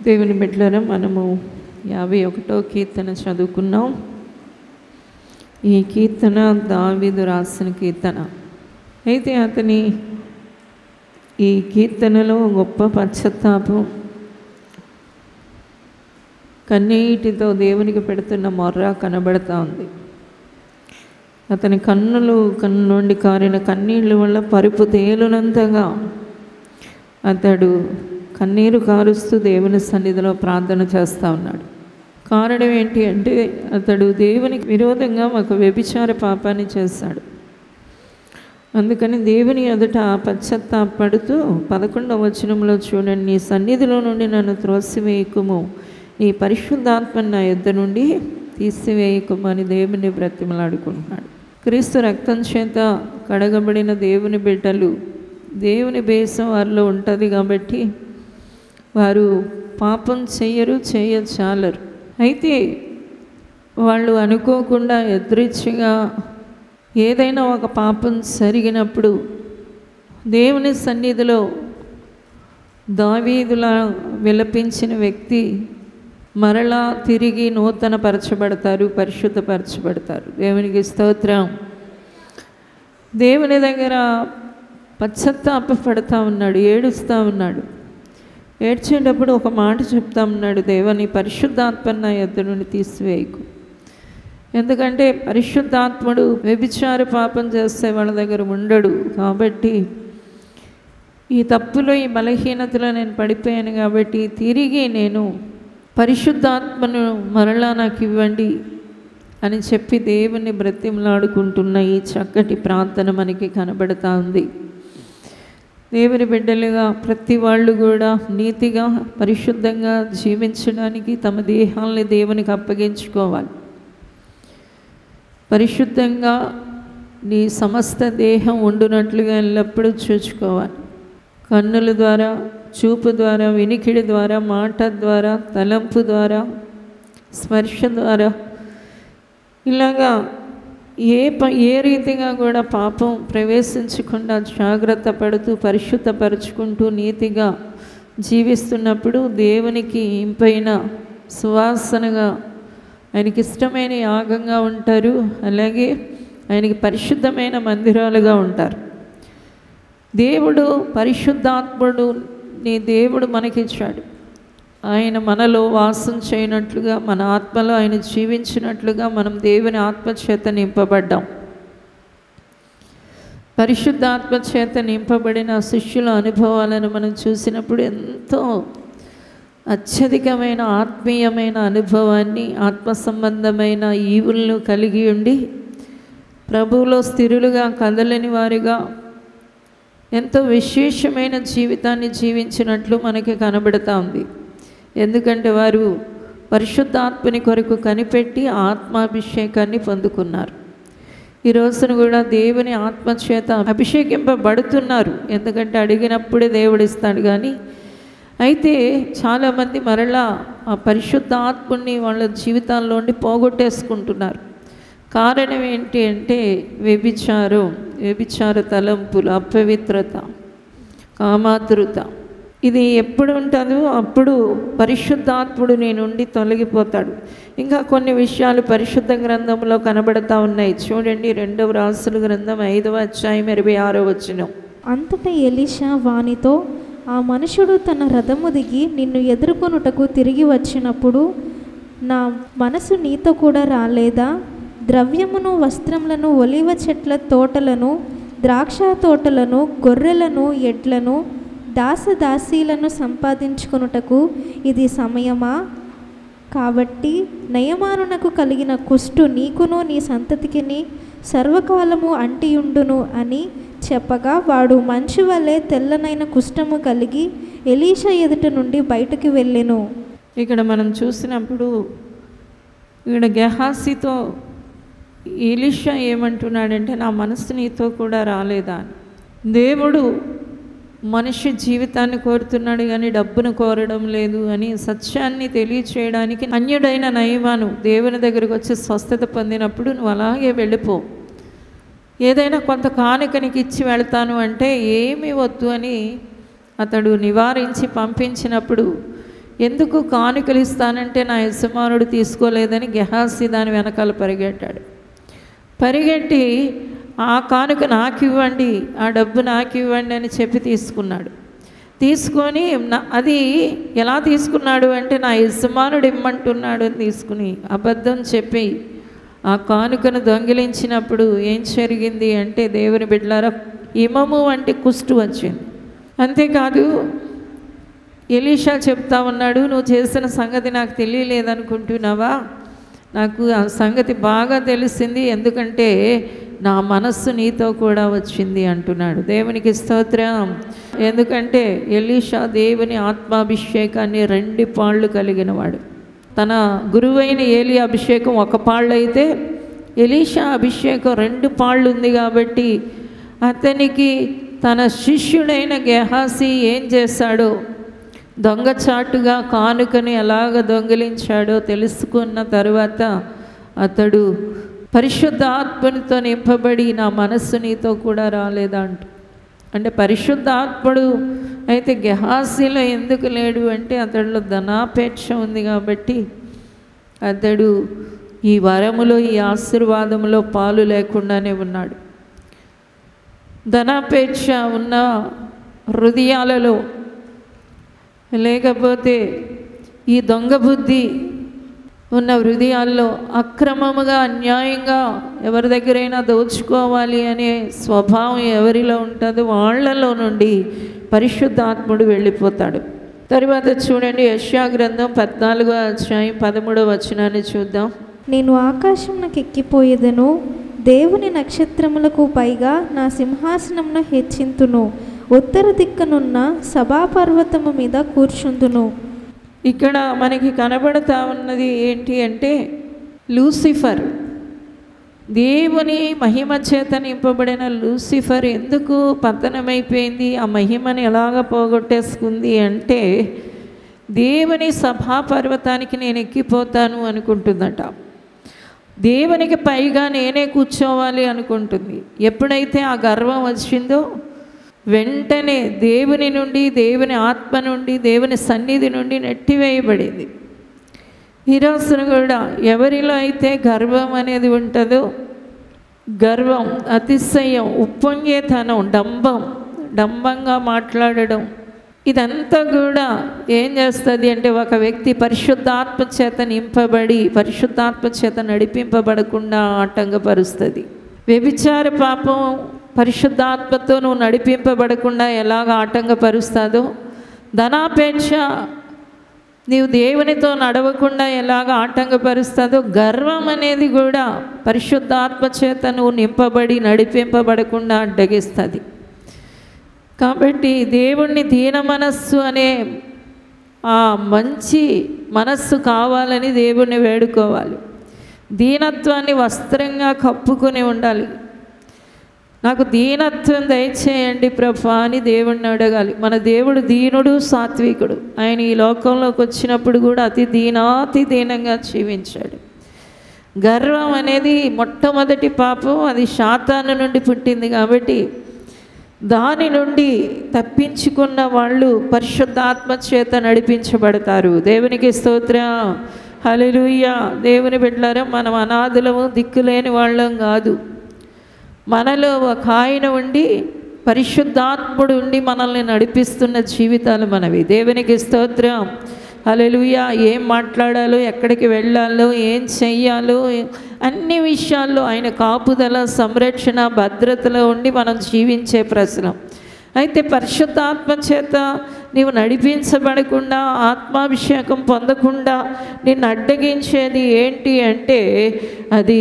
దేవుని బిడ్డలారా, మనము 51వ కీర్తన చదువుకున్నాం. ఈ కీర్తన దావీదు రాసిన కీర్తన. అయితే అతని ఈ కీర్తనలో గొప్ప పశ్చాత్తాపం, కన్నీటితో దేవునికి పెడుతున్న మొర్ర కనబడతా ఉంది. అతని కన్ను నుండి కారిన కన్నీళ్ళ వల్ల పరుపు తేలునంతగా అతడు కన్నీరు కారుస్తూ దేవుని సన్నిధిలో ప్రార్థన చేస్తూ ఉన్నాడు. కారణం ఏంటి అంటే, అతడు దేవునికి విరోధంగా ఒక వ్యభిచార పాపాన్ని చేశాడు. అందుకని దేవుని ఎదుట పశ్చాత్తాపడుతూ 11వ వచనంలో చూడండి, నీ సన్నిధిలో నుండి నన్ను త్రోసివేయకుము, నీ పరిశుద్ధాత్మను నా యొద్ద నుండి తీసివేయకుము అని దేవుని బ్రతిమలాడుకుంటున్నాడు. క్రీస్తు రక్తం చేత కడగబడిన దేవుని బిడ్డలు, దేవుని బేసం వారిలో ఉంటుంది కాబట్టి వారు పాపం చేయచాలరు. అయితే వాళ్ళు అనుకోకుండా ఎదురిచ్చిగా ఏదైనా ఒక పాపం జరిగినప్పుడు దేవుని సన్నిధిలో దావీదులా విలపించిన వ్యక్తి మరలా తిరిగి నూతనపరచబడతారు, పరిశుద్ధపరచబడతారు. దేవునికి స్తోత్రం. దేవుని దగ్గర పశ్చాత్తాపపడతా ఉన్నాడు, ఏడుస్తూ ఉన్నాడు. ఏడ్చేటప్పుడు ఒక మాట చెప్తా ఉన్నాడు, దేవని పరిశుద్ధాత్మను నా యొద్ద నుండి తీసివేయకు. ఎందుకంటే పరిశుద్ధాత్ముడు వ్యభిచార పాపం చేస్తే వాళ్ళ దగ్గర ఉండడు. కాబట్టి ఈ తప్పులో, ఈ బలహీనతలో నేను పడిపోయాను కాబట్టి తిరిగి నేను పరిశుద్ధాత్మను మరలా నాకు ఇవ్వండి అని చెప్పి దేవుని బ్రతిమలాడుకుంటున్న ఈ చక్కటి ప్రార్థన మనకి కనబడతా ఉంది. దేవుని బిడ్డలుగా ప్రతి వాళ్ళు కూడా నీతిగా పరిశుద్ధంగా జీవించడానికి తమ దేహాలని దేవునికి అప్పగించుకోవాలి. పరిశుద్ధంగా నీ సమస్త దేహం ఉండునట్లుగా ఎల్లప్పుడూ చూసుకోవాలి. కన్నుల ద్వారా, చూపు ద్వారా, వినికిడి ద్వారా, మాట ద్వారా, తలంపు ద్వారా, స్పర్శ ద్వారా, ఇలాగా ఏ రీతిగా కూడా పాపం ప్రవేశించకుండా జాగ్రత్త పడుతూ పరిశుద్ధపరుచుకుంటూ నీతిగా జీవిస్తున్నప్పుడు దేవునికి ఇంపైన సువాసనగా, ఆయనకి ఇష్టమైన యాగంగా ఉంటారు. అలాగే ఆయనకి పరిశుద్ధమైన మందిరాలుగా ఉంటారు. దేవుడు పరిశుద్ధాత్ముడు, నీ దేవుడు మనకిచ్చాడు. ఆయన మనలో వాసం చేయనట్లుగా, మన ఆత్మలో ఆయన జీవించినట్లుగా మనం దేవుని ఆత్మచేత నింపబడ్డాం. పరిశుద్ధాత్మ చేత నింపబడిన శిష్యుల అనుభవాలను మనం చూసినప్పుడు ఎంతో అత్యధికమైన ఆత్మీయమైన అనుభవాన్ని, ఆత్మ సంబంధమైన ఈవులను కలిగి ఉండి ప్రభువులో స్థిరులుగా కదలని వారిగా ఎంతో విశేషమైన జీవితాన్ని జీవించినట్లు మనకి కనబడుతూ ఉంది. ఎందుకంటే వారు పరిశుద్ధాత్మని కొరకు కనిపెట్టి ఆత్మాభిషేకాన్ని పొందుకున్నారు. ఈ రోజున కూడా దేవుని ఆత్మచేత అభిషేకింపబడుతున్నారు. ఎందుకంటే అడిగినప్పుడే దేవుడు ఇస్తాడు. కానీ అయితే చాలామంది మరలా ఆ పరిశుద్ధాత్మని వాళ్ళ జీవితాల్లోండి పోగొట్టేసుకుంటున్నారు. కారణం ఏంటి అంటే వ్యభిచార తలంపులు, అపవిత్రత, కామాతృత. ఇది ఎప్పుడు ఉంటుందో అప్పుడు పరిశుద్ధాత్ముడు నీ నుండి తొలగిపోతాడు. ఇంకా కొన్ని విషయాలు పరిశుద్ధ గ్రంథంలో కనబడతా ఉన్నాయి. చూడండి, 2వ రాసుల గ్రంథం 5వ అధ్యాయం 26వ వచనం. అంతటా ఎలీషా వానితో, ఆ మనుషుడు తన రథము దిగి నిన్ను ఎదుర్కొనుటకు తిరిగి వచ్చినప్పుడు నా మనసు నీతో కూడా రాలేదా? ద్రవ్యమును, వస్త్రములను, ఒలివ చెట్ల తోటలను, ద్రాక్ష తోటలను, గొర్రెలను, ఎడ్లను, దాసదాసీలను సంపాదించుకొనుటకు ఇది సమయమా? కాబట్టి నయమానునకు కలిగిన కుష్టు నీకును నీ సంతతికిని సర్వకాలము అంటియుండును అని చెప్పగా, వాడు మంచు వలె తెల్లనైన కుష్ఠము కలిగి ఎలీషా ఎదుట నుండి బయటకు వెళ్ళెను. ఇక్కడ మనం చూసినప్పుడు ఇక్కడ గెహాసీతో ఎలీషా ఏమంటున్నాడంటే, నా మనసు నీతో కూడా రాలేదా అని. దేవుడు మనిషి జీవితాన్ని కోరుతున్నాడు కానీ డబ్బును కోరడం లేదు అని సత్యాన్ని తెలియచేయడానికి అన్యుడైన నయమాను దేవుని దగ్గరకు వచ్చి స్వస్థత పొందినప్పుడు నువ్వు అలాగే వెళ్ళిపో, ఏదైనా కొంత కానుకనికి ఇచ్చి వెళ్తాను అంటే ఏమీ వద్దు అని అతడు నివారించి పంపించినప్పుడు ఎందుకు కానుకలు ఇస్తానంటే నా యజమానుడు తీసుకోలేదని గెహాజీ దాని వెనకాల పరిగెట్టాడు. పరిగెట్టి ఆ కానుక నాకు ఇవ్వండి, ఆ డబ్బు నాకు ఇవ్వండి అని చెప్పి తీసుకున్నాడు. తీసుకొని అది ఎలా తీసుకున్నాడు అంటే నా యజమానుడు ఇమ్మంటున్నాడు అని తీసుకుని అబద్ధం చెప్పి ఆ కానుకను దొంగిలించినప్పుడు ఏం జరిగింది అంటే దేవుని బిడ్డలారా హిమము వంటి కుష్టు వచ్చింది. అంతేకాదు ఎలీషా చెప్తా ఉన్నాడు, నువ్వు చేసిన సంగతి నాకు తెలియలేదనుకుంటున్నావా? నాకు ఆ సంగతి బాగా తెలిసింది, ఎందుకంటే నా మనస్సు నీతో కూడా వచ్చింది అంటున్నాడు. దేవునికి స్తోత్రం. ఎందుకంటే ఎలీషా దేవుని ఆత్మాభిషేకాన్ని 2 పాళ్ళు కలిగిన వాడు. తన గురువైన ఏలి అభిషేకం 1 పాళ్ళు అయితే ఎలీషా అభిషేకం 2 పాళ్ళు ఉంది కాబట్టి అతనికి తన శిష్యుడైన గెహాజీ ఏం చేశాడో, దొంగచాటుగా కానుకని ఎలాగ దొంగిలించాడో తెలుసుకున్న తరువాత అతడు పరిశుద్ధాత్మనితో నింపబడి నా మనస్సు నీతో కూడా రాలేదా అంటే పరిశుద్ధాత్ముడు అయితే గెహాజీలో ఎందుకు లేడు అంటే అతడిలో ధనాపేక్ష ఉంది కాబట్టి అతడు ఈ వరములో ఈ ఆశీర్వాదములో పాలు లేకుండానే ఉన్నాడు. ధనాపేక్ష ఉన్న హృదయాలలో, లేకపోతే ఈ దొంగ బుద్ధి ఉన్న హృదయాల్లో అక్రమముగా అన్యాయంగా ఎవరి దగ్గరైనా దోచుకోవాలి అనే స్వభావం ఎవరిలో ఉంటుందో వాళ్ళలో నుండి పరిశుద్ధాత్ముడు వెళ్ళిపోతాడు. తరువాత చూడండి యెషయా గ్రంథం 14వ అధ్యాయం 13వ వచనాన్ని చూద్దాం. నేను ఆకాశమునకు ఎక్కిపోయేదను, దేవుని నక్షత్రములకు పైగా నా సింహాసనమును హెచ్చింతును, ఉత్తర దిక్కునున్న సభాపర్వతము మీద కూర్చుందును. ఇక్కడ మనకి కనబడతా ఉన్నది ఏంటి అంటే లూసిఫర్, దేవుని మహిమ చేత నింపబడిన లూసిఫర్ ఎందుకు పతనమైపోయింది, ఆ మహిమని ఎలాగ పోగొట్టేసుకుంది అంటే దేవుని సభాపర్వతానికి నేను ఎక్కిపోతాను అనుకుంటుందట. దేవునికి పైగా నేనే కూర్చోవాలి అనుకుంటుంది. ఎప్పుడైతే ఆ గర్వం వచ్చిందో వెంటనే దేవుని నుండి, దేవుని ఆత్మ నుండి, దేవుని సన్నిధి నుండి నెట్టివేయబడింది. ఈరోజున కూడా ఎవరిలో అయితే గర్వం అనేది ఉంటుందో, గర్వం, అతిశయం, ఉప్పొంగేతనం, డంబంగా మాట్లాడడం, ఇదంతా కూడా ఏం చేస్తుంది అంటే ఒక వ్యక్తి పరిశుద్ధాత్మ చేత నింపబడి పరిశుద్ధాత్మ చేత నడిపింపబడకుండా ఆటంకపరుస్తుంది. వ్యభిచార పాపం పరిశుద్ధాత్మతో నువ్వు నడిపింపబడకుండా ఎలాగ ఆటంకపరుస్తుందో, ధనాపేక్ష నీవు దేవునితో నడవకుండా ఎలాగ ఆటంకపరుస్తుందో, గర్వం అనేది కూడా పరిశుద్ధాత్మ చేత నువ్వు నింపబడి నడిపింపబడకుండా అడ్డగిస్తుంది. కాబట్టి దేవుణ్ణి దీన మనస్సు అనే ఆ మంచి మనస్సు కావాలని దేవుణ్ణి వేడుకోవాలి. దీనత్వాన్ని వస్త్రంగా కప్పుకొని ఉండాలి. నాకు దీనత్వం దయచేయండి ప్రభా అని దేవుణ్ణి అడగాలి. మన దేవుడు దీనుడు, సాత్వికుడు. ఆయన ఈ లోకంలోకి వచ్చినప్పుడు కూడా అతి దీనంగా జీవించాడు. గర్వం అనేది మొట్టమొదటి పాపం, అది సాతాను నుండి పుట్టింది కాబట్టి దాని నుండి తప్పించుకున్న వాళ్ళు పరిశుద్ధాత్మ చేత నడిపించబడతారు. దేవునికి స్తోత్రం, హల్లెలూయా. దేవుని బిడ్డలారా, మనం అనాథులము, దిక్కులేని వాళ్ళం కాదు. మనలో ఒక ఆయన ఉండి పరిశుద్ధాత్ముడు ఉండి మనల్ని నడిపిస్తున్న జీవితాలు మనవి. దేవునికి స్తోత్రం, హల్లెలూయా. ఏం మాట్లాడాలో, ఎక్కడికి వెళ్ళాలో, ఏం చెయ్యాలో అన్ని విషయాల్లో ఆయన కాపుదల, సంరక్షణ, భద్రతలో ఉండి మనం జీవించే ప్రశ్న. అయితే పరిశుద్ధాత్మ చేత నీవు నడిపించబడకుండా, ఆత్మాభిషేకం పొందకుండా నిన్ను అడ్డగించేది ఏంటి అంటే అది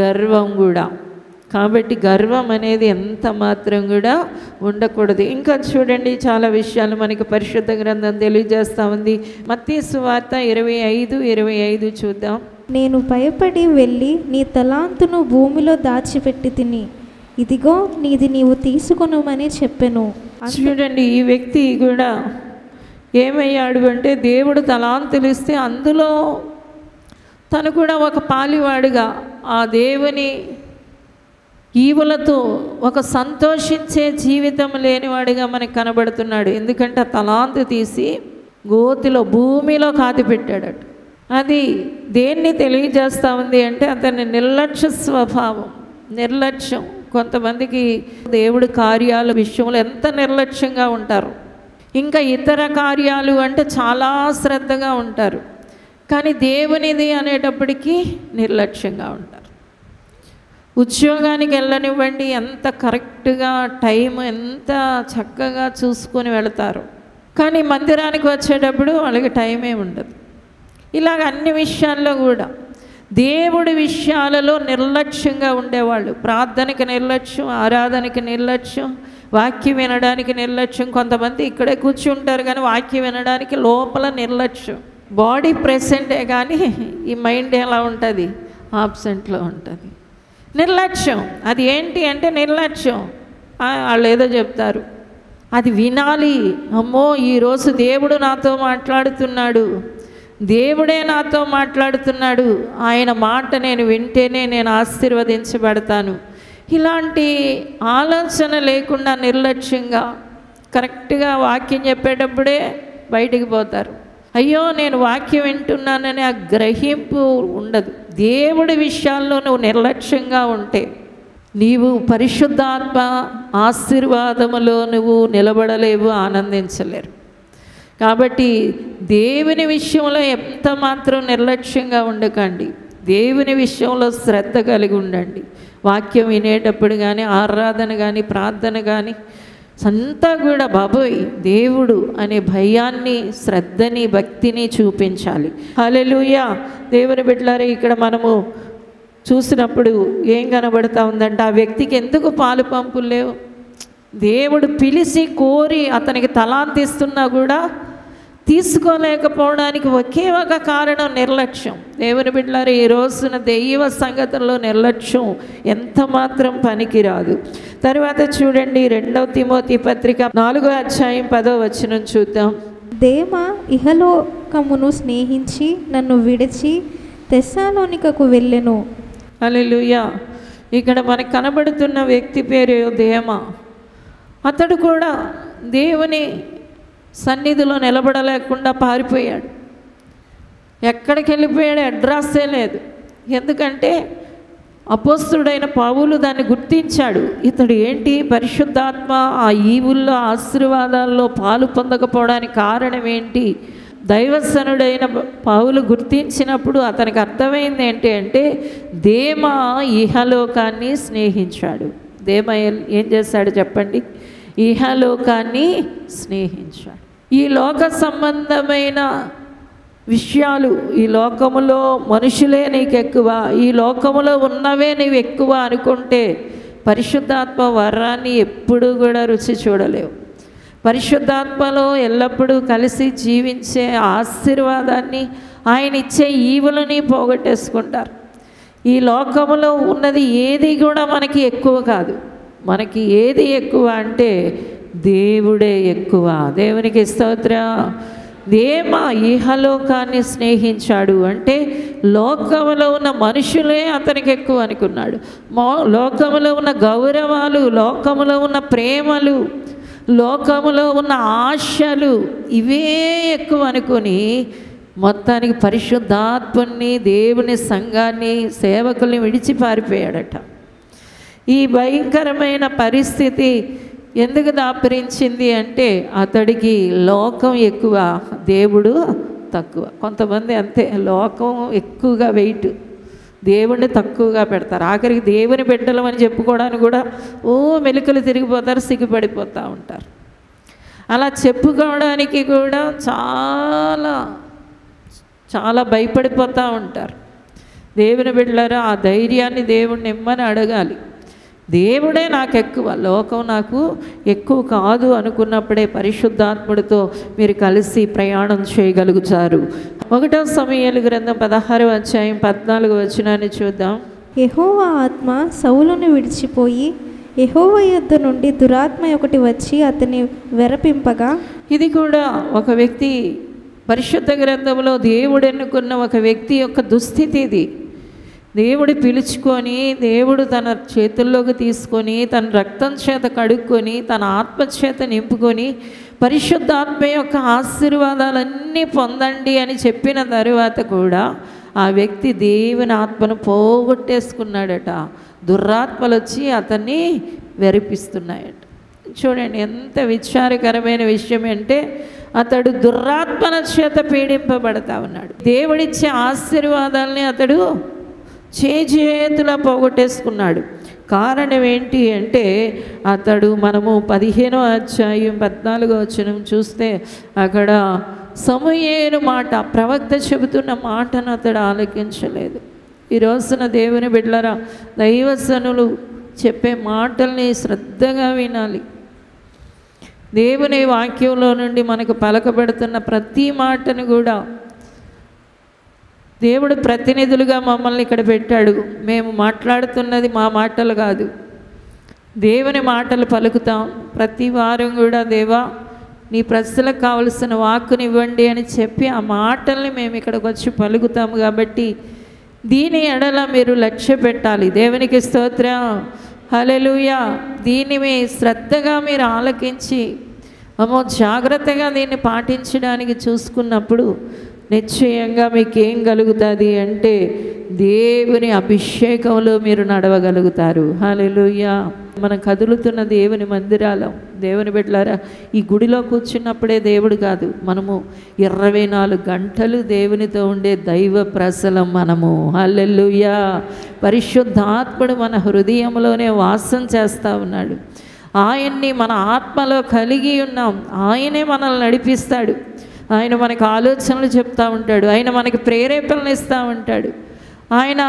గర్వం కూడా. కాబట్టి గర్వం అనేది ఎంత మాత్రం కూడా ఉండకూడదు. ఇంకా చూడండి, చాలా విషయాలు మనకి పరిశుద్ధ గ్రంథం తెలియజేస్తూ ఉంది. మత్తయి సువార్త 25:25 చూద్దాం. నేను భయపడి వెళ్ళి నీ తలాంతును భూమిలో దాచిపెట్టి తిని, ఇదిగో నీది నీవు తీసుకొనుమని చెప్పెను. చూడండి, ఈ వ్యక్తి కూడా ఏమయ్యాడు అంటే దేవుడు తలాంతులు ఇస్తే అందులో తను కూడా ఒక పాలివాడుగా ఆ దేవుని ఈవులతో ఒక సంతోషించే జీవితం లేనివాడిగా మనకు కనబడుతున్నాడు. ఎందుకంటే తలాంతు తీసి గోతిలో భూమిలో కాతి పెట్టాడట. అది దేన్ని తెలియజేస్తూ ఉంది అంటే అతని నిర్లక్ష్య స్వభావం, నిర్లక్ష్యం. కొంతమందికి దేవుడి కార్యాల విషయంలో ఎంత నిర్లక్ష్యంగా ఉంటారు, ఇంకా ఇతర కార్యాలు అంటే చాలా శ్రద్ధగా ఉంటారు, కానీ దేవునిది అనేటప్పటికీ నిర్లక్ష్యంగా ఉంటారు. ఉద్యోగానికి వెళ్ళనివ్వండి, ఎంత కరెక్ట్గా టైం ఎంత చక్కగా చూసుకొని వెళతారు, కానీ మందిరానికి వచ్చేటప్పుడు వాళ్ళకి టైమే ఉండదు. ఇలాగ అన్ని విషయాల్లో కూడా దేవుడి విషయాలలో నిర్లక్ష్యంగా ఉండేవాళ్ళు. ప్రార్థనకి నిర్లక్ష్యం, ఆరాధనకి నిర్లక్ష్యం, వాక్యం వినడానికి నిర్లక్ష్యం. కొంతమంది ఇక్కడే కూర్చుంటారు కానీ వాక్యం వినడానికి లోపల నిర్లక్ష్యం. బాడీ ప్రెసెంటే కానీ ఈ మైండ్ ఎలా ఉంటుంది, ఆబ్సెంట్లో ఉంటుంది. నిర్లక్ష్యం. అది ఏంటి అంటే నిర్లక్ష్యం. వాళ్ళు ఏదో చెప్తారు, అది వినాలి. అమ్మో ఈరోజు దేవుడు నాతో మాట్లాడుతున్నాడు, దేవుడే నాతో మాట్లాడుతున్నాడు, ఆయన మాట నేను వింటేనే నేను ఆశీర్వదించబడతాను. ఇలాంటి ఆలోచన లేకుండా నిర్లక్ష్యంగా కరెక్ట్గా వాక్యం చెప్పేటప్పుడే బయటికి పోతారు. అయ్యో నేను వాక్యం వింటున్నానని ఆ గ్రహింపు ఉండదు. దేవుడి విషయాల్లో నువ్వు నిర్లక్ష్యంగా ఉంటే నీవు పరిశుద్ధాత్మ ఆశీర్వాదములో నువ్వు నిలబడలేవు, ఆనందించలేరు. కాబట్టి దేవుని విషయంలో ఎంత మాత్రం నిర్లక్ష్యంగా ఉండకండి. దేవుని విషయంలో శ్రద్ధ కలిగి ఉండండి. వాక్యం వినేటప్పుడు కానీ, ఆరాధన కానీ, ప్రార్థన కానీ అంతా కూడా బాబోయ్ దేవుడు అనే భయాన్ని, శ్రద్ధని, భక్తిని చూపించాలి. హల్లెలూయా. దేవుని బిడ్డలారా, ఇక్కడ మనము చూసినప్పుడు ఏం కనబడతా ఉందంటే ఆ వ్యక్తికి ఎందుకు పాలు పంపులు లేవు. దేవుడు పిలిచి కోరి అతనికి తలాంతిస్తున్నా కూడా తీసుకోలేకపోవడానికి ఒకే ఒక కారణం నిర్లక్ష్యం. దేవుని బిడ్డలారా, ఈ రోజున దైవ సంగతుల్లో నిర్లక్ష్యం ఎంత మాత్రం పనికిరాదు. తర్వాత చూడండి 2 తిమోతి పత్రిక 4వ అధ్యాయం 10వ వచనం చూద్దాం. దేమ ఇహలోకమును స్నేహించి నన్ను విడిచి తెస్సలోనికకు వెళ్ళెను. హల్లెలూయా. ఇక్కడ మనకు కనబడుతున్న వ్యక్తి పేరు దేమ. అతడు కూడా దేవుని సన్నిధిలో నిలబడలేకుండా పారిపోయాడు. ఎక్కడికి వెళ్ళిపోయాడు, అడ్రస్సే లేదు. ఎందుకంటే అపోస్తుడైన పౌలు దాన్ని గుర్తించాడు. ఇతడు ఏంటి పరిశుద్ధాత్మ ఆ ఈవుల్లో ఆశీర్వాదాల్లో పాలు పొందకపోవడానికి కారణం ఏంటి? దైవసనుడైన పౌలు గుర్తించినప్పుడు అతనికి అర్థమైంది ఏంటి అంటే దేమ ఇహలోకాన్ని స్నేహించాడు. దేమ ఏం చేశాడు చెప్పండి? ఇహలోకాన్ని స్నేహించాడు. ఈ లోక సంబంధమైన విషయాలు, ఈ లోకములో మనుషులే నీకు ఎక్కువ, ఈ లోకములో ఉన్నవే నీవు ఎక్కువ అనుకుంటే పరిశుద్ధాత్మ వరాన్ని ఎప్పుడూ కూడా రుచి చూడలేవు. పరిశుద్ధాత్మలో ఎల్లప్పుడూ కలిసి జీవించే ఆశీర్వాదాన్ని, ఆయన ఇచ్చే ఈవులని పోగొట్టేసుకుంటారు. ఈ లోకములో ఉన్నది ఏది కూడా మనకి ఎక్కువ కాదు. మనకి ఏది ఎక్కువ అంటే దేవుడే ఎక్కువ. దేవునికి స్తోత్రం. దేమ ఇహలోకాన్ని స్నేహించాడు అంటే లోకములో ఉన్న మనుషులే అతనికి ఎక్కువ అనుకున్నాడు. లోకములో ఉన్న గౌరవాలు, లోకములో ఉన్న ప్రేమలు, లోకములో ఉన్న ఆశలు ఇవే ఎక్కువ అనుకొని మొత్తానికి పరిశుద్ధాత్మని, దేవుని సంఘాన్ని, సేవకుల్ని విడిచి పారిపోయాడట. ఈ భయంకరమైన పరిస్థితి ఎందుకు దాపరించింది అంటే అతడికి లోకం ఎక్కువ, దేవుడు తక్కువ. కొంతమంది అంతే, లోకం ఎక్కువగా వెయిట్, దేవుణ్ణి తక్కువగా పెడతారు. ఆఖరికి దేవుని బిడ్డలం అని చెప్పుకోవడానికి కూడా మెలికలు తిరిగిపోతారు, సిగ్గుపడిపోతూ ఉంటారు. అలా చెప్పుకోవడానికి కూడా చాలా చాలా భయపడిపోతూ ఉంటారు. దేవుని బిడ్డలారా, ఆ ధైర్యాన్ని దేవుణ్ణి ఇమ్మని అడగాలి. దేవుడే నాకు ఎక్కువ, లోకం నాకు ఎక్కువ కాదు అనుకున్నప్పుడే పరిశుద్ధాత్ముడితో మీరు కలిసి ప్రయాణం చేయగలుగుతారు. 1 సమూయేలు గ్రంథం 16వ అధ్యాయం 14వ వచనాన్ని చూద్దాం. యెహోవా ఆత్మ సౌలును విడిచిపోయి యెహోవా యొద్ద నుండి దురాత్మ ఒకటి వచ్చి అతన్ని వెరపింపగా. ఇది కూడా ఒక వ్యక్తి, పరిశుద్ధ గ్రంథంలో దేవుడు ఎన్నుకున్న ఒక వ్యక్తి యొక్క దుస్థితి ఇది. దేవుడు పిలుచుకొని, దేవుడు తన చేతుల్లోకి తీసుకొని, తన రక్తం చేత కడుక్కొని, తన ఆత్మ చేత నింపుకొని పరిశుద్ధాత్మ యొక్క ఆశీర్వాదాలన్నీ పొందండి అని చెప్పిన తరువాత కూడా ఆ వ్యక్తి దేవుని ఆత్మను పోగొట్టేసుకున్నాడట. దురాత్మలు వచ్చి అతన్ని వెరిపిస్తున్నాయట. చూడండి ఎంత విచారకరమైన విషయం అంటే అతడు దురాత్మల చేత పీడింపబడతా ఉన్నాడు. దేవుడిచ్చే ఆశీర్వాదాలని అతడు చేతులా పోగొట్టేసుకున్నాడు. కారణం ఏంటి అంటే అతడు మనము 15వ అధ్యాయం 14వ వచనం చూస్తే అక్కడ సమూయేలు మాట, ప్రవక్త చెబుతున్న మాటను అతడు ఆలకించలేదు. ఈ రోజున దేవుని బిడ్డలారా, దైవజనులు చెప్పే మాటల్ని శ్రద్ధగా వినాలి. దేవుని వాక్యంలో నుండి మనకు పలకబడుతున్న ప్రతి మాటను కూడా దేవుడు ప్రతినిధులుగా మమ్మల్ని ఇక్కడ పెట్టాడు. మేము మాట్లాడుతున్నది మా మాటలు కాదు, దేవుని మాటలు పలుకుతాం. ప్రతి వారం కూడా దేవా నీ ప్రజలకు కావలసిన వాక్కుని ఇవ్వండి అని చెప్పి ఆ మాటల్ని మేము ఇక్కడికి వచ్చి పలుకుతాము. కాబట్టి దీని ఎడల మీరు లక్ష్య పెట్టాలి. దేవునికి స్తోత్రం, హల్లెలూయా. దీన్ని మీ శ్రద్ధగా మీరు ఆలకించి జాగ్రత్తగా దీన్ని పాటించడానికి చూసుకున్నప్పుడు నిశ్చయంగా మీకేం కలుగుతుంది అంటే దేవుని అభిషేకంలో మీరు నడవగలుగుతారు. హల్లెలూయా. మనం కదులుతున్న దేవుని మందిరాలం. దేవుని బిడ్డలారా, ఈ గుడిలో కూర్చున్నప్పుడే దేవుడు కాదు, మనము 24 గంటలు దేవునితో ఉండే దైవ ప్రసలం మనము. హల్లెలూయా. పరిశుద్ధాత్ముడు మన హృదయంలోనే వాసం చేస్తూ ఉన్నాడు. ఆయన్ని మన ఆత్మలో కలిగి ఉన్నాం. ఆయనే మనల్ని నడిపిస్తాడు. ఆయన మనకు ఆలోచనలు చెప్తూ ఉంటాడు. ఆయన మనకి ప్రేరేపణలు ఇస్తూ ఉంటాడు. ఆయన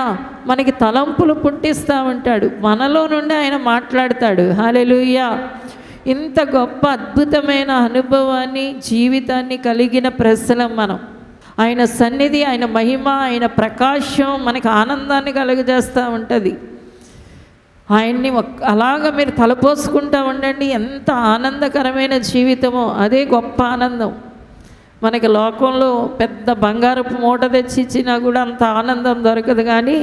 మనకి తలంపులు పుట్టిస్తూ ఉంటాడు. మనలో నుండి ఆయన మాట్లాడతాడు. హల్లెలూయా. ఇంత గొప్ప అద్భుతమైన అనుభవాన్ని, జీవితాన్ని కలిగిన ప్రజలం మనం. ఆయన సన్నిధి, ఆయన మహిమ, ఆయన ప్రకాశం మనకు ఆనందాన్ని కలుగజేస్తూ ఉంటుంది. ఆయన్ని అలాగా మీరు తలపోసుకుంటూ ఉండండి. ఎంత ఆనందకరమైన జీవితమో అదే గొప్ప ఆనందం. మనకి లోకంలో పెద్ద బంగారపు మూట తెచ్చి ఇచ్చినా కూడా అంత ఆనందం దొరకదు. కానీ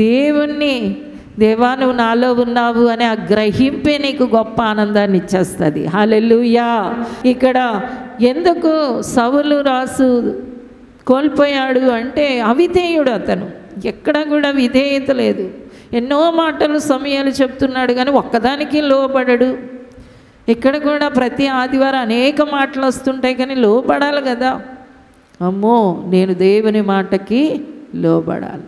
దేవుణ్ణి, దేవా నువ్వు నాలో ఉన్నావు అనే ఆ గ్రహింపే నీకు గొప్ప ఆనందాన్ని ఇచ్చేస్తుంది. హల్లెలూయా. ఇక్కడ ఎందుకు సౌలు రాసు కోల్పోయాడు అంటే అవిధేయుడు. అతను ఎక్కడ కూడా విధేయత లేదు. ఎన్నో మాటలు సమయాలు చెప్తున్నాడు కానీ ఒక్కదానికి లోబడడు. ఇక్కడ కూడా ప్రతి ఆదివారం అనేక మాటలు వస్తుంటాయి కానీ లోబడాలి కదా. అమ్మో, నేను దేవుని మాటకి లోబడాలి,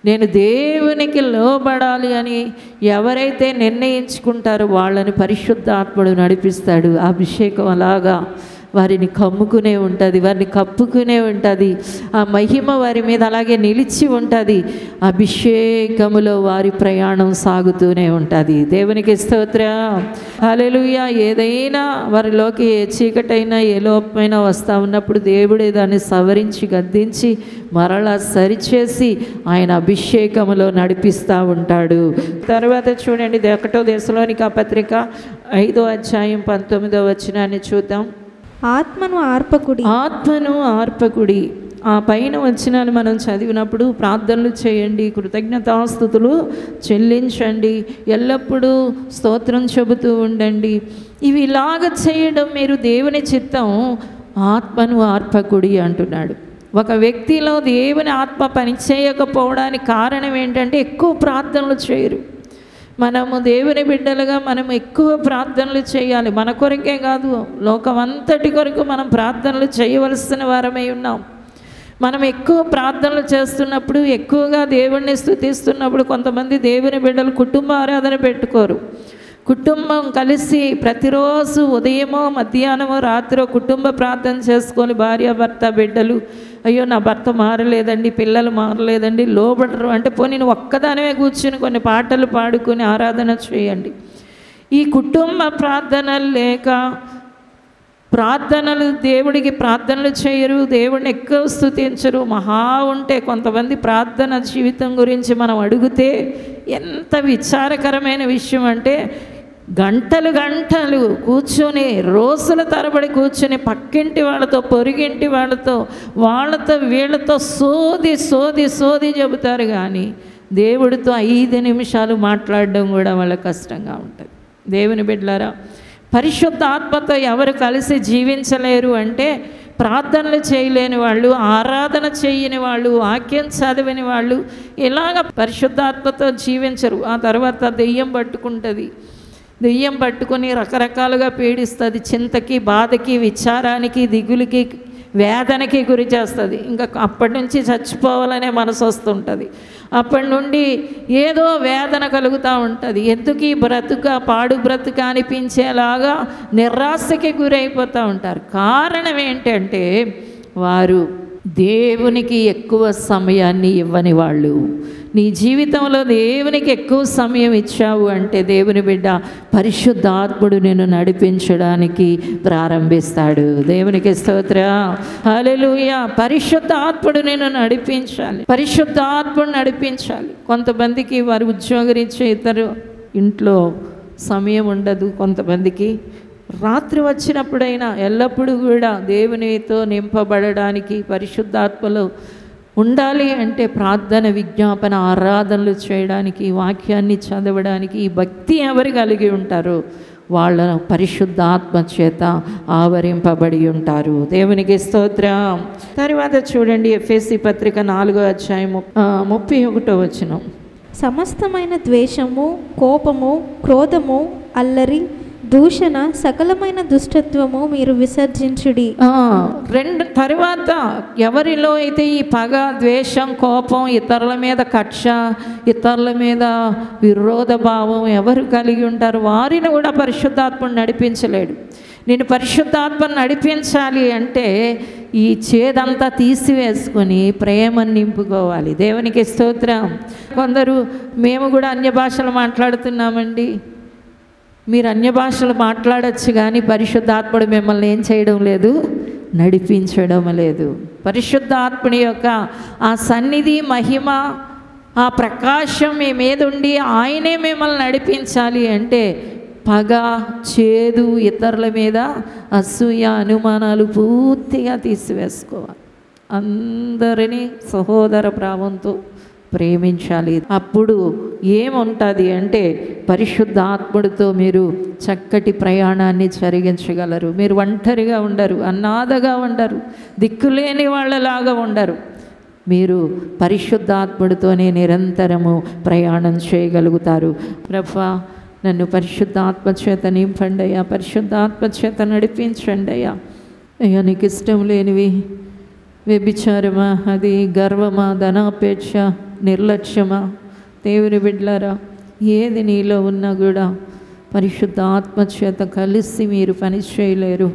నేను దేవునికి లోబడాలి అని ఎవరైతే నిర్ణయించుకుంటారో వాళ్ళని పరిశుద్ధాత్ముడు నడిపిస్తాడు. అభిషేకం అలాగా వారిని కమ్ముకునే ఉంటుంది, వారిని కప్పుకునే ఉంటుంది. ఆ మహిమ వారి మీద అలాగే నిలిచి ఉంటుంది. అభిషేకములో వారి ప్రయాణం సాగుతూనే ఉంటుంది. దేవునికి స్తోత్రం, హల్లెలూయా. ఏదైనా వారిలోకి ఏ చీకటైనా ఏ లోపమైనా వస్తూ ఉన్నప్పుడు దేవుడే దాన్ని సవరించి గద్దించి మరలా సరిచేసి ఆయన అభిషేకములో నడిపిస్తూ ఉంటాడు. తర్వాత చూడండి 1 దశలోనిక పత్రిక 5వ అధ్యాయం 19వ వచనాన్ని చూద్దాం. ఆత్మను ఆర్పకుడి. ఆత్మను ఆర్పకుడి. ఆ పైన వచనాలు మనం చదివినప్పుడు ప్రార్థనలు చేయండి, కృతజ్ఞతాస్తుతులు చెల్లించండి, ఎల్లప్పుడూ స్తోత్రం చెబుతూ ఉండండి. ఇవి ఇలాగ చేయడం మీరు దేవుని చిత్తం. ఆత్మను ఆర్పకుడి అంటున్నాడు. ఒక వ్యక్తిలో దేవుని ఆత్మ పనిచేయకపోవడానికి కారణం ఏంటంటే ఎక్కువ ప్రార్థనలు చేయరు. మనము దేవుని బిడ్డలుగా మనం ఎక్కువ ప్రార్థనలు చేయాలి. మన కొరకే కాదు, లోకమంతటి కొరకు మనం ప్రార్థనలు చేయవలసిన వారమై ఉన్నాం. మనం ఎక్కువ ప్రార్థనలు చేస్తున్నప్పుడు, ఎక్కువగా దేవుణ్ణి స్తుతిస్తున్నప్పుడు కొంతమంది దేవుని బిడ్డలు కుటుంబ ఆరాధన పెట్టుకోరు. కుటుంబం కలిసి ప్రతిరోజు ఉదయమో మధ్యాహ్నమో రాత్రో కుటుంబ ప్రార్థన చేసుకొని భార్య భర్త బిడ్డలు, అయ్యో నా భర్త మారలేదండి, పిల్లలు మారలేదండి, లోబడరు అంటే పోనీ నువ్వు ఒక్కదానివే కూర్చుని కొన్ని పాటలు పాడుకొని ఆరాధన చేయండి. ఈ కుటుంబ ప్రార్థనలు లేక ప్రార్థనలు, దేవుడికి ప్రార్థనలు చేయరు, దేవుడిని ఎక్కువ స్తుతించరు. మహా ఉంటే కొంతమంది ప్రార్థన జీవితం గురించి మనం అడిగితే ఎంత విచారకరమైన విషయం అంటే గంటలు గంటలు కూర్చొని, రోజుల తరబడి కూర్చొని పక్కింటి వాళ్ళతో, పొరుగింటి వాళ్ళతో, వీళ్ళతో సోది సోది సోది చెబుతారు. కానీ దేవుడితో 5 నిమిషాలు మాట్లాడడం కూడా వాళ్ళ కష్టంగా ఉంటుంది. దేవుని బిడ్డలారా, పరిశుద్ధాత్మతో ఎవరు కలిసి జీవించలేరు అంటే ప్రార్థనలు చేయలేని వాళ్ళు, ఆరాధన చేయని వాళ్ళు, వాక్యం చదివిన వాళ్ళు ఇలాగ పరిశుద్ధాత్మతో జీవించరు. ఆ తర్వాత దెయ్యం పట్టుకుంటుంది. దెయ్యం పట్టుకొని రకరకాలుగా పీడిస్తుంది. చింతకి, బాధకి, విచారానికి, దిగులుకి, వేదనకి గురి చేస్తుంది. ఇంకా అప్పటి నుంచి చచ్చిపోవాలనే మనసు వస్తుంటుంది. అప్పటి నుండి ఏదో వేదన కలుగుతూ ఉంటుంది. ఎందుకు ఈ బ్రతుక, పాడు బ్రతుక అనిపించేలాగా నిరాశకి గురైపోతూ ఉంటారు. కారణం ఏంటంటే వారు దేవునికి ఎక్కువ సమయాన్ని ఇవ్వని వాళ్ళు. నీ జీవితంలో దేవునికి ఎక్కువ సమయం ఇచ్చావు అంటే దేవుని బిడ్డ పరిశుద్ధాత్ముడు నిన్ను నడిపించడానికి ప్రారంభిస్తాడు. దేవునికి స్తోత్రం, హల్లెలూయా. పరిశుద్ధాత్ముడు నిన్ను నడిపించాలి, పరిశుద్ధాత్ముడు నడిపించాలి. కొంతమందికి వారి ఉద్యోగరీత్యా ఇతరు ఇంట్లో సమయం ఉండదు. కొంతమందికి రాత్రి వచ్చినప్పుడైనా ఎల్లప్పుడూ కూడా దేవునితో నింపబడడానికి, పరిశుద్ధాత్మలో ఉండాలి అంటే ప్రార్థన, విజ్ఞాపన, ఆరాధనలు చేయడానికి, వాక్యాన్ని చదవడానికి ఈ భక్తి ఎవరు కలిగి ఉంటారో వాళ్ళ పరిశుద్ధాత్మ చేత ఆవరింపబడి ఉంటారు. దేవునికి స్తోత్రం. తర్వాత చూడండి ఎఫెసీ పత్రిక 4వ అధ్యాయం 31వ వచనం. సమస్తమైన ద్వేషము, కోపము, క్రోధము, అల్లరి, దూషణ, సకలమైన దుష్టత్వము మీరు విసర్జించుడి. తర్వాత ఎవరిలో అయితే ఈ పగ, ద్వేషం, కోపం, ఇతరుల మీద కక్ష, ఇతరుల మీద విరోధ భావం ఎవరు కలిగి ఉంటారో వారిని కూడా పరిశుద్ధాత్మను నడిపించలేడు. నేను పరిశుద్ధాత్మను నడిపించాలి అంటే ఈ చేదంతా తీసివేసుకొని ప్రేమను నింపుకోవాలి. దేవునికి స్తోత్రం. కొందరు మేము కూడా అన్య భాషలు మాట్లాడుతున్నామండి. మీరు అన్య భాషలు మాట్లాడచ్చు కానీ పరిశుద్ధాత్ముడు మిమ్మల్ని ఏం చేయడం లేదు, నడిపించడం లేదు. పరిశుద్ధాత్ముని యొక్క ఆ సన్నిధి, మహిమ, ఆ ప్రకాశం మీ మీద ఉండి ఆయనే మిమ్మల్ని నడిపించాలి అంటే పగ, చేదు, ఇతరుల మీద అసూయ, అనుమానాలు పూర్తిగా తీసివేసుకోవాలి. అందరినీ సహోదర భావంతో ప్రేమించాలి. అప్పుడు ఏముంటుంది అంటే పరిశుద్ధాత్ముడితో మీరు చక్కటి ప్రయాణాన్ని జరిగించగలరు. మీరు ఒంటరిగా ఉండరు, అనాథగా ఉండరు, దిక్కులేని వాళ్ళలాగా ఉండరు. మీరు పరిశుద్ధాత్ముడితోనే నిరంతరము ప్రయాణం చేయగలుగుతారు. ప్రభువా, నన్ను పరిశుద్ధాత్మ చేత నింపండి అయ్యా, పరిశుద్ధాత్మ చేత నడిపించండి అయ్యా. అయ్యా, నీకు ఇష్టం లేనివి, వ్యభిచారమా, అది గర్వమా, ధనాపేక్ష, నిర్లక్ష్యమా, దేవుని బిడ్డలారా, ఏది నీలో ఉన్నా కూడా పరిశుద్ధ ఆత్మ చేత కలిసి మీరు పని చేయలేరు.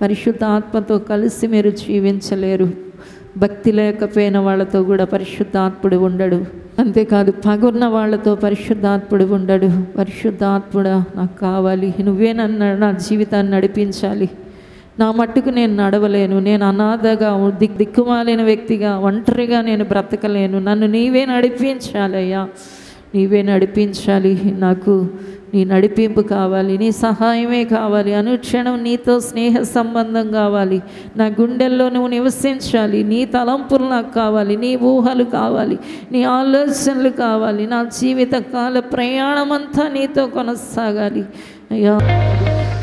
పరిశుద్ధ ఆత్మతో కలిసి మీరు జీవించలేరు. భక్తి లేకపోయిన వాళ్ళతో కూడా పరిశుద్ధాత్ముడు ఉండడు. అంతేకాదు పగున్న వాళ్ళతో పరిశుద్ధాత్ముడు ఉండడు. పరిశుద్ధాత్ముడా, నాకు కావాలి, నువ్వే నన్ను, నా జీవితాన్ని నడిపించాలి. నా మట్టుకు నేను నడవలేను, నేను అనాథగా, దిక్కుమాలిన వ్యక్తిగా, ఒంటరిగా నేను బ్రతకలేను. నన్ను నీవే నడిపించాలయ్యా, నీవే నడిపించాలి. నాకు నీ నడిపింపు కావాలి, నీ సహాయమే కావాలి. అనుక్షణం నీతో స్నేహ సంబంధం కావాలి. నా గుండెల్లో నువ్వు నివసించాలి. నీ తలంపులు నాకు కావాలి, నీ ఊహలు కావాలి, నీ ఆలోచనలు కావాలి. నా జీవిత కాల ప్రయాణం అంతా నీతో కొనసాగాలి. అయ్యా,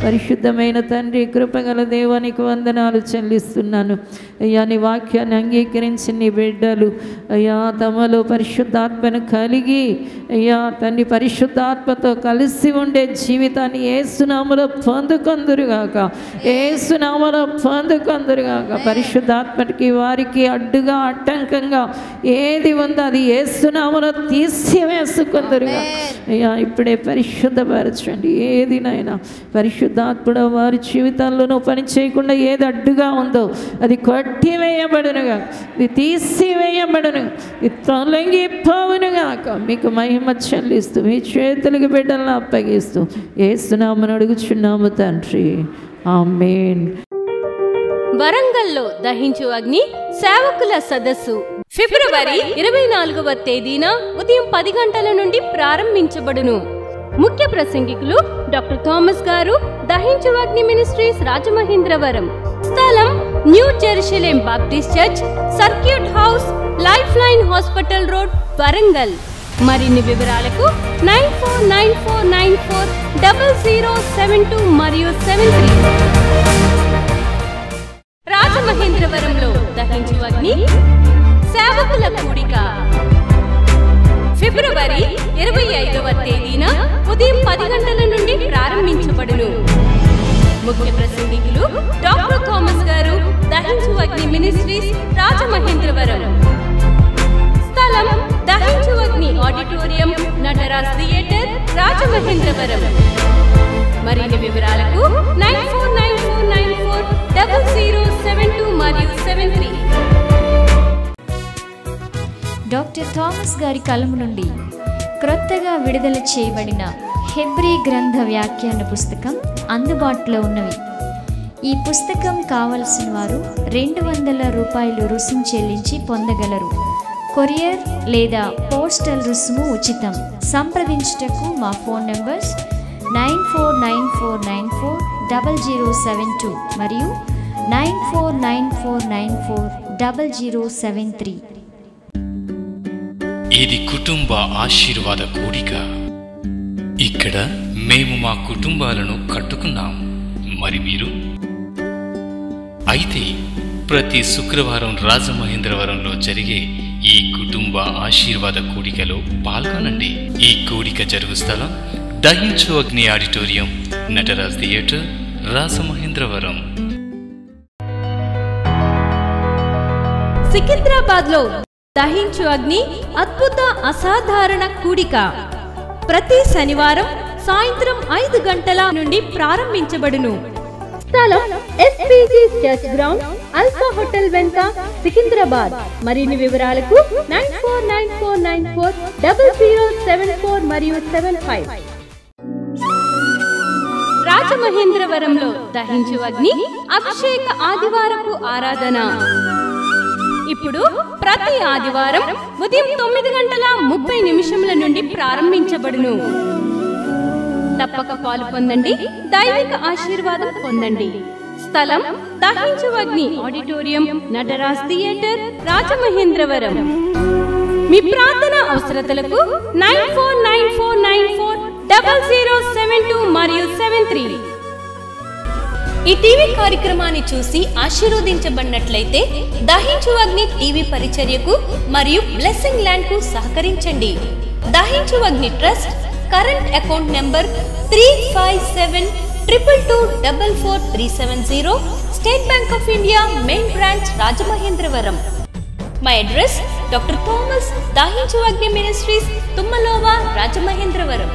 పరిశుద్ధమైన తండ్రి, కృపగల దేవానికి వందనాలు చెల్లిస్తున్నాను. అయ్యా, నీ వాక్యాన్ని అంగీకరించి నీ బిడ్డలు అయ్యా తమలో పరిశుద్ధాత్మను కలిగి అయ్యా తండ్రి పరిశుద్ధాత్మతో కలిసి ఉండే జీవితాన్ని యేసునామములో పొందుకొందురుగాక, యేసునామములో పొందుకొందురుగాక. పరిశుద్ధాత్మకి వారికి అడ్డుగా, ఆటంకంగా ఏది ఉందో అది యేసునామములో తీసివేసుకొందురుగా. అయ్యా, ఇప్పుడే పరిశుద్ధపరచండి. ఏదినైనా పరిశుద్ధాత్ముడు వారి జీవితాల్లోనూ పని చేయకుండా ఏది అడ్డుగా ఉందో అది కొట్టివేయబడునుగా, ఇది తీసివేయబడును, ఇది తొలగిపోవునుగాక. మీకు మహిమ చెల్లిస్తూ మీ చేతులకు బిడ్డలను అప్పగిస్తూ యేసునామమున అడుగుచున్నాము తండ్రి, ఆమేన్. వరంగల్లో దహించు అగ్ని సేవకుల సదస్సు ఫిబ్రవరి 24వ తేదీన ఉదయం 10 గంటల నుండి ప్రారంభించబడును. ముఖ్య ప్రసంగికులు డాక్టర్ థామస్ గారు, దహించు అగ్ని మినిస్ట్రీస్, రాజమహేంద్రవరం. స్థలం new Jerusalem Baptist church, circuit house, life line hospital road, Warangal. మరిన్ని వివరాలకు 9494940072 మరియు 73. రాజమహేంద్రవరంలో దహించు అగ్ని సేవకుల కూడిక ఫిబ్రవరి 25వ తేదీన ఉదయం 10 గంటల నుండి ప్రారంభించబడును. ముఖ్య ప్రసంగికులు డాక్టర్ థామస్ గారు, దహించు అగ్ని మినిస్ట్రీస్, రాజమహేంద్రవరం. స్థలం దహించు అగ్ని ఆడిటోరియం, నటరాజ్ థియేటర్, రాజమహేంద్రవరం. మరిన్ని వివరాలకు 9494940072 మరియు 73. డాక్టర్ థామస్ గారి కలము నుండి క్రొత్తగా విడుదల చేయబడిన హెబ్రీ గ్రంథ వ్యాఖ్యాన పుస్తకం అందుబాటులో ఉన్నవి. ఈ పుస్తకం కావలసిన వారు $200 రుసుము చెల్లించి పొందగలరు. కొరియర్ లేదా పోస్టల్ రుసుము ఉచితం. సంప్రదించుటకు మా ఫోన్ నంబర్స్ 9494940072 మరియు 9494940073. ఇది కుటుంబ ఆశీర్వాద కూడిక. ఇక్కడ మేము మా కుటుంబాలను కట్టుకున్నాం. మరి మీరు? అయితే ప్రతి శుక్రవారం రాజమహేంద్రవరంలో జరిగే ఈ కుటుంబ ఆశీర్వాద కూడికలో పాల్గొనండి. ఈ కూడిక జరుగు స్థలం దహించు అగ్ని ఆడిటోరియం, నటరాజ్ థియేటర్, రాజమహేంద్రవరం. సికింద్రాబాద్ లో దహించు అగ్ని అద్భుత అసాధారణ కూడిక ప్రతి శనివారం సాయంత్రం 5 గంటల నుండి ప్రారంభించబడును. స్థలం SPG church ground, alpha hotel వెనుక, సికింద్రాబాద్. మరిన్ని వివరాలకు 9494940074 మరియు 75. రాజమహేంద్రవరంలో దహించు అగ్ని అభిషేక ఆదివారపు ఆరాధన ఇప్పుడు ప్రతి ఆదివారం ఉదయం 9:30 నుండి ప్రారంభించబడును. తప్పక పాలు పొందండి, దైవిక ఆశీర్వాదం పొందండి. స్థలం దహించు అగ్ని ఆడిటోరియం, నటరాజ్ థియేటర్, రాజమహేంద్రవరం. మీ ప్రార్థన అవసరతలకు 9494940072 మరియు 73. ఈ టీవీ కార్యక్రమాన్ని చూసి ఆశీర్వదించబడినట్లయితే దహించు అగ్ని టీవీ పరిచర్యకు మరియు బ్లెస్సింగ్ ల్యాండ్ కు సహకరించండి. దహించు అగ్ని trust current account number 357222444370, State Bank of India, main branch, Rajamahendravaram. My address doctor Thomas, దహించు అగ్ని మినిస్ట్రీస్, తుమ్మలోవా, రాజమహేంద్రవరం.